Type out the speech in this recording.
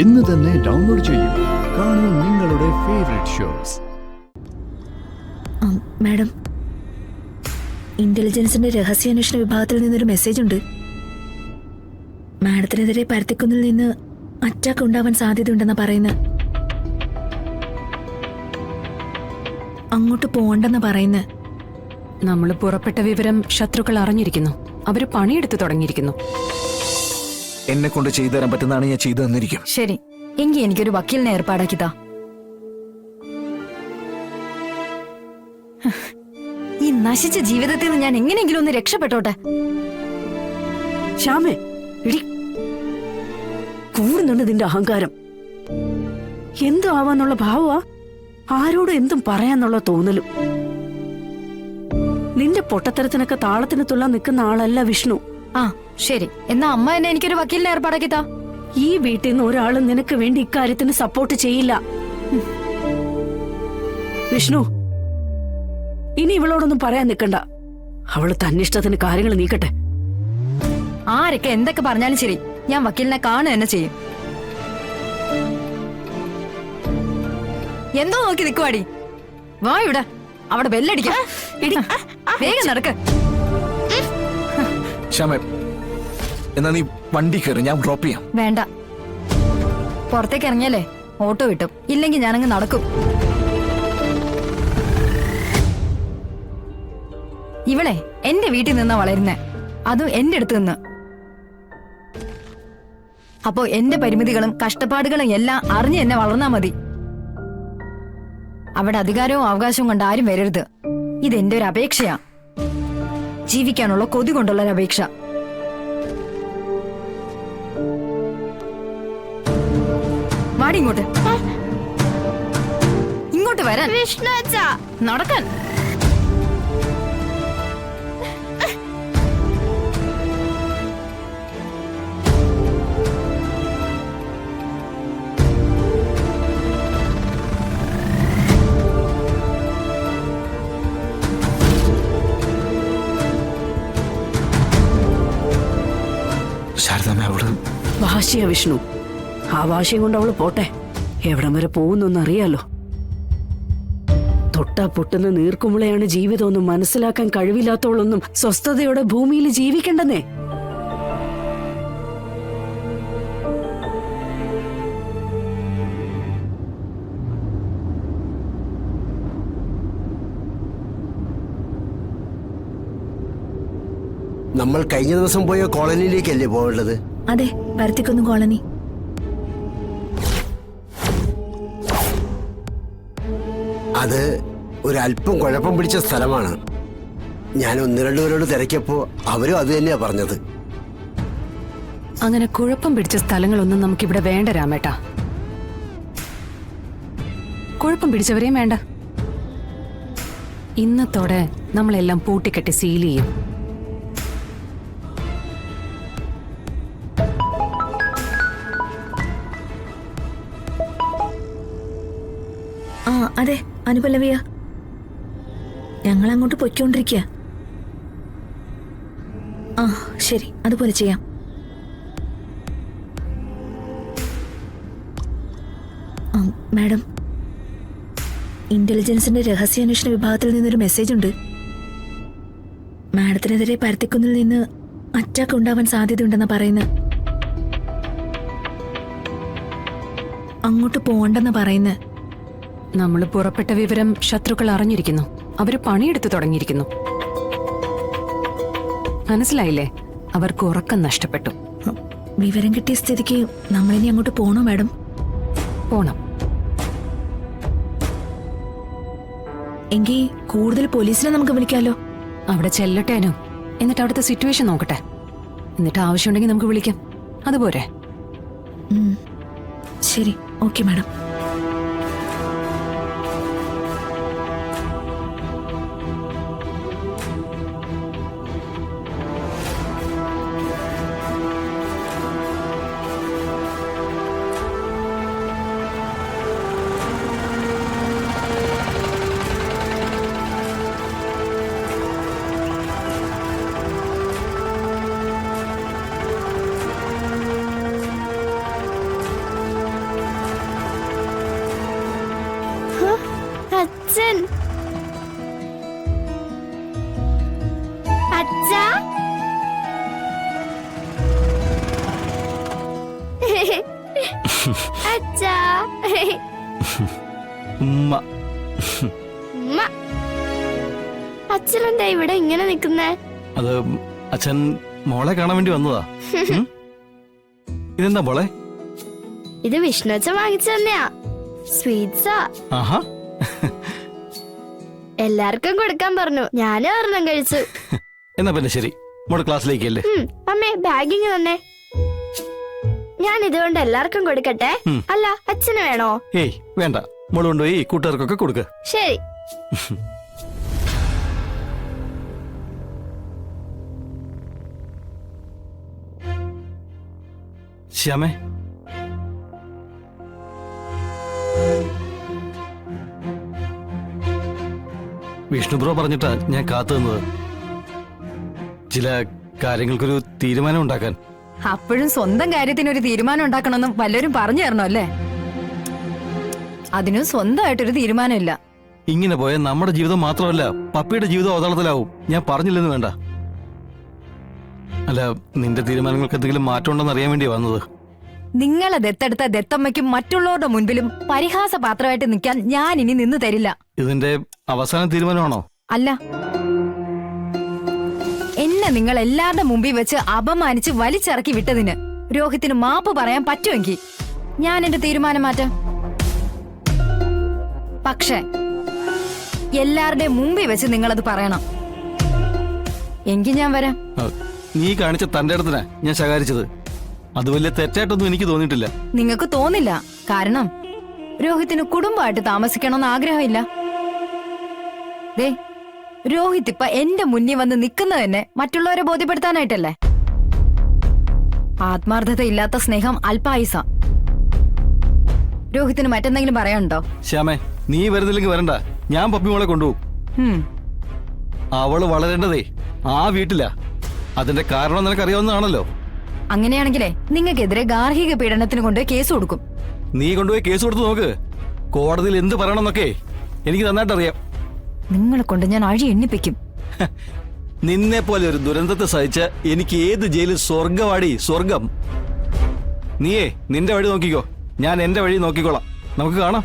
ഇന്ന് തന്നെ ഡൗൺലോഡ് ചെയ്യൂ. കാണൂ നിങ്ങളുടെ ഫേവറേറ്റ് ഷോസ്. മാഡം, ഇന്റലിജൻസിന്റെ രഹസ്യാന്വേഷണ വിഭാഗത്തിൽ നിന്നൊരു മെസ്സേജ് ഉണ്ട്. മാഡത്തിനെതിരെ പരുത്തിക്കുന്നിൽ നിന്ന് അറ്റാക്ക് ഉണ്ടാവാൻ സാധ്യതയുണ്ടെന്നാ പറയുന്നത്. അങ്ങോട്ട് പോണ്ടെന്നാ പറയുന്നത്. നമ്മൾ പുറപ്പെട്ട വിവരം ശത്രുക്കൾ അറിഞ്ഞിരിക്കുന്നു. അവര് പണിയെടുത്ത് തുടങ്ങിയിരിക്കുന്നു. എന്നെ കൊണ്ട് ചെയ്തു തരാൻ പറ്റുന്നതാണ് ഞാൻ ചെയ്തു തന്നിരിക്കും. ശരി, എങ്കിൽ എനിക്കൊരു വക്കീലിനെ ഏർപ്പാടാക്കിത്താ. ഈ നശിച്ച ജീവിതത്തിൽ നിന്ന് ഞാൻ എങ്ങനെയെങ്കിലും ഒന്ന് രക്ഷപ്പെട്ടോട്ടെ. ശ്യാമേ, ഇടി കൂടുന്നുണ്ട് നിന്റെ അഹങ്കാരം. എന്തും ആവാന്നുള്ള ഭാവമാ, ആരോടും എന്തും പറയാന്നുള്ള തോന്നലും. നിന്റെ പൊട്ടത്തരത്തിനൊക്കെ താളത്തിന് തുള്ളാൻ നിൽക്കുന്ന ആളല്ല വിഷ്ണു. ആ ശരി, എന്നാ അമ്മ എന്നെ എനിക്കൊരു വക്കീലിനെ ഏർപ്പാടാക്കിത്താ. ഈ വീട്ടിൽ നിന്ന് ഒരാളും നിനക്ക് വേണ്ടി ഇക്കാര്യത്തിന് സപ്പോർട്ട് ചെയ്യില്ല. വിഷ്ണു, ഇനി ഇവളോടൊന്നും പറയാൻ നിൽക്കണ്ട. അവള് തന്നിഷ്ടത്തിന് കാര്യങ്ങൾ നീക്കട്ടെ. ആരൊക്കെ എന്തൊക്കെ പറഞ്ഞാലും ശരി, ഞാൻ വക്കീലിനെ കാണുക തന്നെ ചെയ്യും. എന്തോ നോക്കി നിൽക്കുവാടി, വാ ഇവിടെ. അവിടെ ബെല്ലടിക്കാം. വേഗം നടക്ക്. ശ്യാമേ, എന്നാ നീ വണ്ടി കയറി, ഞാൻ ഡ്രോപ്പ് ചെയ്യാം. വേണ്ട, പുറത്തേക്ക് ഇറങ്ങിയാലേ ഓട്ടോ കിട്ടും, ഇല്ലെങ്കിൽ ഞാനങ്ങ് നടക്കും. ഇവളെ എന്റെ വീട്ടിൽ നിന്നാ വളരുന്നേ, അതും എന്റെ അടുത്ത് നിന്ന്. അപ്പോ എന്റെ പരിമിതികളും കഷ്ടപ്പാടുകളും എല്ലാം അറിഞ്ഞ് എന്നെ വളർന്നാ മതി. അവിടെ അധികാരവും അവകാശവും കൊണ്ട് ആരും വരരുത്. ഇതെന്റെ ഒരു അപേക്ഷയാ, ജീവിക്കാനുള്ള കൊതി കൊണ്ടുള്ള ഒരു അപേക്ഷ. വാടി ഇങ്ങോട്ട്, ഇങ്ങോട്ട് വരാൻ. നടക്കാൻ. ശാരദാമ്മ, അവള് വാശിയാ വിഷ്ണു. ആ വാശിയും കൊണ്ട് അവള് പോട്ടെ. എവിടം വരെ പോകുന്നൊന്നും അറിയാലോ. തൊട്ടാ പൊട്ടുന്ന നീർക്കുമ്പളെയാണ് ജീവിതമൊന്നും മനസ്സിലാക്കാൻ കഴിവില്ലാത്തവളൊന്നും സ്വസ്ഥതയോടെ ഭൂമിയിൽ ജീവിക്കണ്ടെന്നേ. നമ്മൾ കഴിഞ്ഞ ദിവസം പോയ കോളനിയിലേക്കല്ലേ പോകേണ്ടത്? അതെ, പരുത്തിക്കുന്ന് കോളനി. അത് ഒരല്പം കുഴപ്പം പിടിച്ച സ്ഥലമാണ്. ഞാൻ ഒന്ന് രണ്ടുപേരോട് തിരക്കിയപ്പോ അവരും അത് തന്നെയാ പറഞ്ഞത്. അങ്ങനെ കുഴപ്പം പിടിച്ച സ്ഥലങ്ങളൊന്നും നമുക്കിവിടെ വേണ്ട രാമേട്ടാ. കുഴപ്പം പിടിച്ചവരെയും വേണ്ട. ഇന്നത്തോടെ നമ്മളെല്ലാം പൂട്ടിക്കെട്ടി സീൽ ചെയ്യും. ആ അതെ, അനുപല്ലവിയ. ഞങ്ങൾ അങ്ങോട്ട് പൊയ്ക്കൊണ്ടിരിക്കുക. ആ ശരി, അതുപോലെ ചെയ്യാം. മാഡം, ഇന്റലിജൻസിന്റെ രഹസ്യാന്വേഷണ വിഭാഗത്തിൽ നിന്നൊരു മെസ്സേജ് ഉണ്ട്. മാഡത്തിനെതിരെ പരുത്തിക്കുന്നിൽ നിന്ന് അറ്റാക്ക് ഉണ്ടാവാൻ സാധ്യതയുണ്ടെന്നാ പറയുന്നത്. അങ്ങോട്ട് പോണ്ടെന്നാ പറയുന്നത്. നമ്മൾ പുറപ്പെട്ട വിവരം ശത്രുക്കൾ അറിഞ്ഞിരിക്കുന്നു. അവര് പണിയെടുത്ത് തുടങ്ങിയിരിക്കുന്നു. മനസ്സിലായില്ലേ? അവർക്ക് ഉറക്കം നഷ്ടപ്പെട്ടു. വിവരം കിട്ടിയ സ്ഥിതിക്ക് നമ്മളിനി അങ്ങോട്ട് പോണോ മാഡം? പോണം. എങ്കിൽ കൂടുതൽ പോലീസിനെ നമുക്ക് വിളിക്കാലോ. അവിടെ ചെല്ലട്ടേനോ, എന്നിട്ട് അവിടുത്തെ സിറ്റുവേഷൻ നോക്കട്ടെ. എന്നിട്ട് ആവശ്യമുണ്ടെങ്കിൽ നമുക്ക് വിളിക്കാം. അതുപോരെ? ശരി, ഓക്കെ മാഡം. അച്ഛാ. ഉമ്മ. ഉമ്മ. അച്ഛനെന്താ ഇവിടെ ഇങ്ങനെ നിക്കുന്നേ? അത് അച്ഛൻ മോളെ കാണാൻ വേണ്ടി വന്നതാ. ഉം? ഇതെന്താ മോളെ? ഇത് വിഷ്ണു അച്ഛൻ വാങ്ങിച്ചു തന്നെയാ. സ്വീറ്റ്സാ. ആഹാ. എല്ലാവർക്കും കൊടുക്കാൻ പറഞ്ഞു. ഞാനും ഒരെണ്ണം കഴിച്ചു. എന്നാ പിന്നെ ശരി, മോള് ക്ലാസ്സിലേക്കല്ലേ? അമ്മേ ബാഗിങ് തന്നെ. ഞാൻ ഇതുകൊണ്ട് എല്ലാവർക്കും കൊടുക്കട്ടെ? അല്ല അച്ഛന് വേണോ? ഏയ് വേണ്ട, മോള് കൊണ്ടുപോയി കൂട്ടുകാർക്കൊക്കെ കൊടുക്ക. ശരി. ശ്യാമേ, വിഷ്ണു ബ്രോ പറഞ്ഞിട്ടാ ഞാൻ കാത്തു നിന്നത്. ചില കാര്യങ്ങൾക്കൊരു തീരുമാനം ഉണ്ടാക്കാൻ. അപ്പോഴും സ്വന്തം കാര്യത്തിന് ഒരു തീരുമാനം ഉണ്ടാക്കണമെന്നും വല്ലവരും പറഞ്ഞു തരണോ അല്ലേ? അതിനും സ്വന്തമായിട്ടൊരു തീരുമാനമില്ല. ഇങ്ങനെ പോയാൽ നമ്മുടെ ജീവിതം മാത്രമല്ല പപ്പിയുടെ ജീവിതം അവതാളത്തിലാവും. ഞാൻ പറഞ്ഞില്ലെന്ന് വേണ്ട. അല്ല, നിന്റെ തീരുമാനങ്ങൾക്ക് എന്തെങ്കിലും മാറ്റം ഉണ്ടെന്ന് അറിയാൻ വേണ്ടി വന്നത്. നിങ്ങളെ ദത്തെടുത്ത ദത്തമ്മയ്ക്കും മറ്റുള്ളവരുടെ മുൻപിലും പരിഹാസപാത്രമായിട്ട് നിൽക്കാൻ ഞാൻ ഇനി നിന്ന് തരില്ല. ഇതിന്റെ അവസാന തീരുമാനമാണോ? അല്ല, എന്നെ നിങ്ങൾ എല്ലാവരുടെ മുമ്പിൽ വെച്ച് അപമാനിച്ച് വലിച്ചിറക്കി വിട്ടതിന് രോഹിത്തിന് മാപ്പ് പറയാൻ പറ്റുമെങ്കിൽ ഞാൻ എന്റെ തീരുമാനം മാറ്റാം. പക്ഷേ എല്ലാവരുടെയും മുമ്പിൽ വെച്ച് നിങ്ങളത് പറയണം. എങ്കിൽ ഞാൻ വരാം. നീ കാണിച്ച തന്റെ അടുത്തിനാ ഞാൻ ശകാരിച്ചത്. അത് വലിയ തെറ്റായിട്ടൊന്നും എനിക്ക് തോന്നിയിട്ടില്ല. നിങ്ങൾക്ക് തോന്നില്ല, കാരണം രോഹിത്തിന് കുടുംബമായിട്ട് താമസിക്കണമെന്ന് ആഗ്രഹമില്ല. ദേ, രോഹിത് ഇപ്പൊ എന്റെ മുന്നിൽ വന്ന് നിൽക്കുന്നത് തന്നെ മറ്റുള്ളവരെ ബോധ്യപ്പെടുത്താനായിട്ടല്ലേ? ആത്മാർത്ഥത ഇല്ലാത്ത സ്നേഹം അല്പായുസ. രോഹിത്തിന് മറ്റെന്തെങ്കിലും പറയാനുണ്ടോ? ശ്യാമേ, നീ വരുന്നില്ലെങ്കിൽ വരണ്ട. ഞാൻ പപ്പി മോളെ കൊണ്ടുപോകും. അവള് വളരേണ്ടതേ ആ വീട്ടിലാ. അതിന്റെ കാരണം നിനക്കറിയാവുന്നതാണല്ലോ. അങ്ങനെയാണെങ്കിലേ നിങ്ങൾക്കെതിരെ ഗാർഹിക പീഡനത്തിന് കൊണ്ട് കേസ് കൊടുക്കും. നീ കൊണ്ടുപോയി കേസ് കൊടുത്ത് നോക്ക്. കോടതിയിൽ എന്ത് പറയണമെന്നൊക്കെ എനിക്ക് നന്നായിട്ട് അറിയാം. നിങ്ങളെ കൊണ്ട് ഞാൻ അഴി എണ്ണിപ്പിക്കും. നിന്നെ പോലെ ഒരു ദുരന്തത്തെ സഹിച്ച് എനിക്ക് ഏത് ജയിലിൽ സ്വർഗവാടി, സ്വർഗം. നീയേ നിന്റെ വഴി നോക്കിക്കോ, ഞാൻ എന്റെ വഴി നോക്കിക്കോളാം. നമുക്ക് കാണാം.